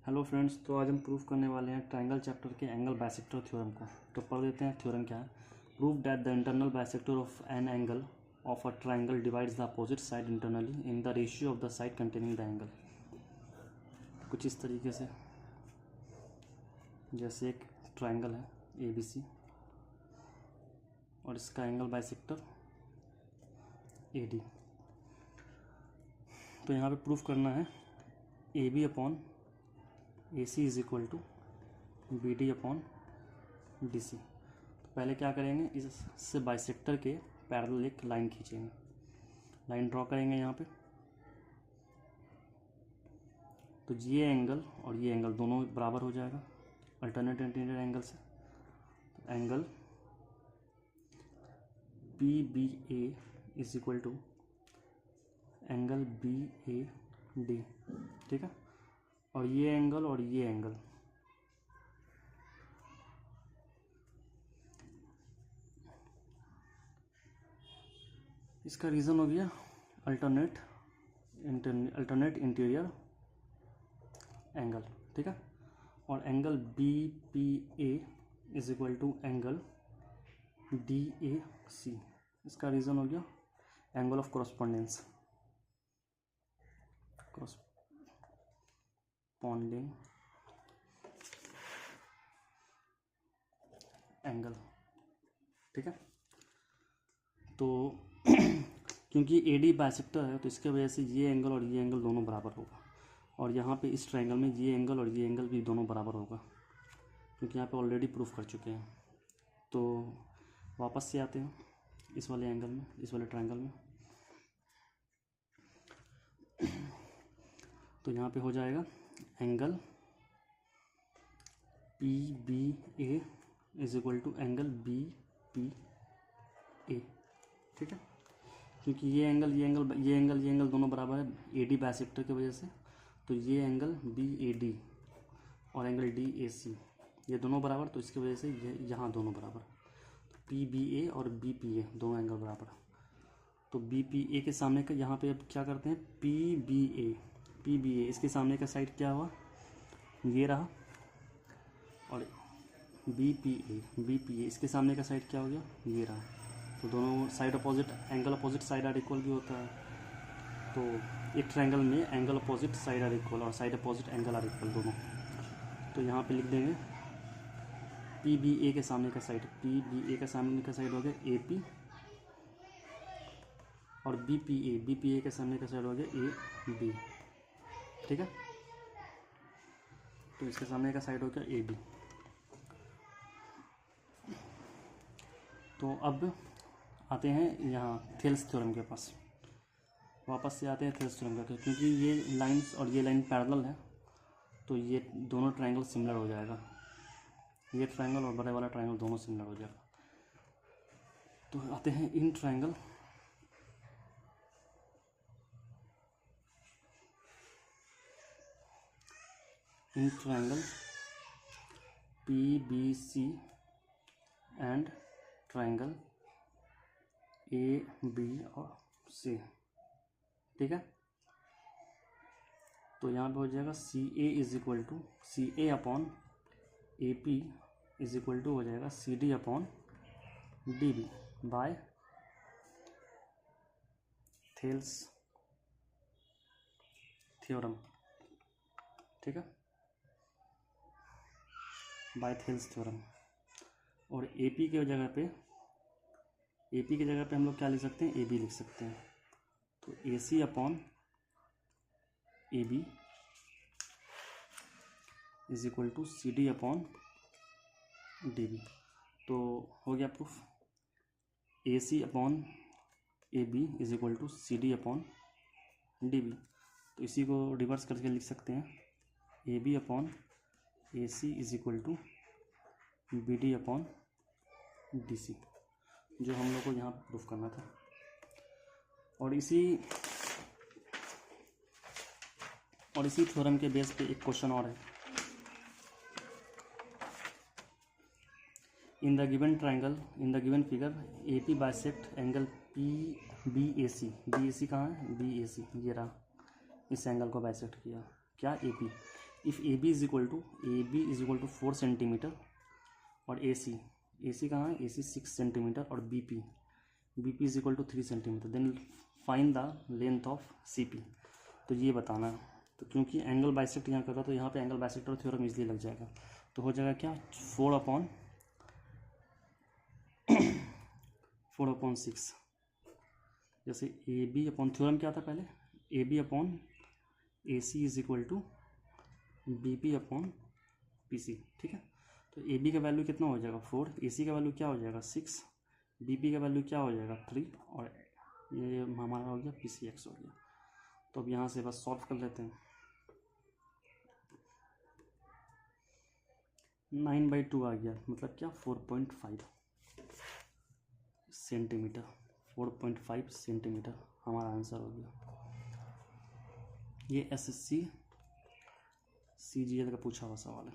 Hello friends, तो आज हम प्रूफ करने वाले हैं ट्रायंगल चैप्टर के एंगल बाइसेक्टर थ्योरम को। तो पढ़ देते हैं थ्योरम क्या है। Proof that the internal bisector of an angle of a triangle divides the opposite side internally in the ratio of the side containing the angle. कुछ इस तरीके से, जैसे एक ट्रायंगल है ABC और इसका एंगल बाइसेक्टर AD। तो यहाँ पे प्रूफ करना है AB upon AC is equal to BD upon DC। तो पहले क्या करेंगे, इससे बाइसेक्टर के पैरेलल एक लाइन खींचेंगे, लाइन ड्रॉ करेंगे यहाँ पे। तो ये एंगल और ये एंगल दोनों बराबर हो जाएगा अल्टरनेट इंटीरियर एंगल से। तो angle PBA is equal to angle BAD, ठीक है। और ये एंगल इसका रीज़न हो गया अल्टरनेट इंटीरियर एंगल, ठीक है। और angle BPA is equal to angle DAC, इसका रीज़न हो गया एंगल ऑफ कॉरस्पॉन्डिंग एंगल, ठीक है। तो क्योंकि AD बाइसेक्टर है तो इसके वजह से ये एंगल और ये एंगल दोनों बराबर होगा। और यहाँ पे इस ट्रायंगल में ये एंगल और ये एंगल भी दोनों बराबर होगा, क्योंकि यहाँ पे ऑलरेडी प्रूफ कर चुके हैं। तो वापस से आते हैं इस वाले एंगल में, इस वाले ट्रायंगल में। तो यहाँ पे हो जाएगा angle PBA is equal to angle BPA, ठीक है। क्योंकि ये एंगल दोनों बराबर है AD बाइसेक्टर की वजह से। तो ये एंगल BAD और एंगल DAC ये दोनों बराबर, तो इसकी वजह से ये यहाँ दोनों बराबर। तो PBA और BPA दोनों एंगल बराबर। तो BPA के सामने का यहाँ पे अब क्या करते हैं, PBA इसके सामने का साइड क्या हुआ, ये रहा। और BPA इसके सामने का साइड क्या हो गया, ये रहा। तो दोनों side opposite, angle opposite side are equal भी होता है। तो एक ट्रायंगल में angle opposite side are equal और side opposite angle are equal दोनों। तो यहाँ पे लिख देंगे PBA के सामने का साइड हो गया AP, और BPA के सामने का साइड हो गया AB, ठीक है। तो इसके सामने का साइड हो गया AB। तो अब आते हैं यहाँ थेल्स थ्योरम के पास। वापस से आते हैं थेल्स थ्योरम का, क्योंकि ये लाइंस और ये लाइन पैरेलल है तो ये दोनों ट्रायंगल सिमिलर हो जाएगा। ये ट्रायंगल और बड़े वाला ट्रायंगल दोनों सिमिलर हो जाएगा। तो आते हैं in triangle PBC and triangle AB और C, ठीक है। तो यहाँ पे हो जाएगा CA upon AP is equal to हो जाएगा CD upon DB by Thales theorem, ठीक है, बाय थेल्स थ्योरम। और AP की जगह पे हम लोग क्या लिख सकते हैं, AB लिख सकते हैं। तो AC upon AB is equal to CD upon DB। तो हो गया proof, AC upon AB is equal to CD upon DB। तो इसी को रिवर्स करके लिख सकते हैं AB upon AC is equal to BD upon DC, जो हम लोग को यहाँ प्रूफ करना था। और इसी थ्योरम के बेस पे एक क्वेश्चन और है। In the given figure AP bisect angle BAC कहाँ है, BAC ये रहा। इस एंगल को बाइसेक्ट किया क्या, AP। If A B is equal to 4 centimetre और ए सी कहाँ है, ए सी 6 सेंटीमीटर और B P is equal to 3 centimetre, then find the length of C P. तो ये बताना है। तो क्योंकि एंगल बाइसेक्ट यहाँ कर रहा, तो यहाँ पे एंगल बाइसेक्टर थ्योरम इजली लग जाएगा। तो हो जाएगा क्या, 4/6। जैसे ए बी अपॉन, थ्योरम क्या था पहले, A B upon A C is equal to B P upon P C, ठीक है। तो ए बी का वैल्यू कितना हो जाएगा 4, ए सी का वैल्यू क्या हो जाएगा 6, बी पी का वैल्यू क्या हो जाएगा 3, और ये हमारा हो गया पी सी एक्स हो गया। तो अब यहाँ से बस सॉल्व कर लेते हैं। 9/2 आ गया, मतलब क्या 4.5 सेंटीमीटर, 4.5 सेंटीमीटर हमारा आंसर हो गया। ये SSC CGL का पूछा हुआ सवाल है।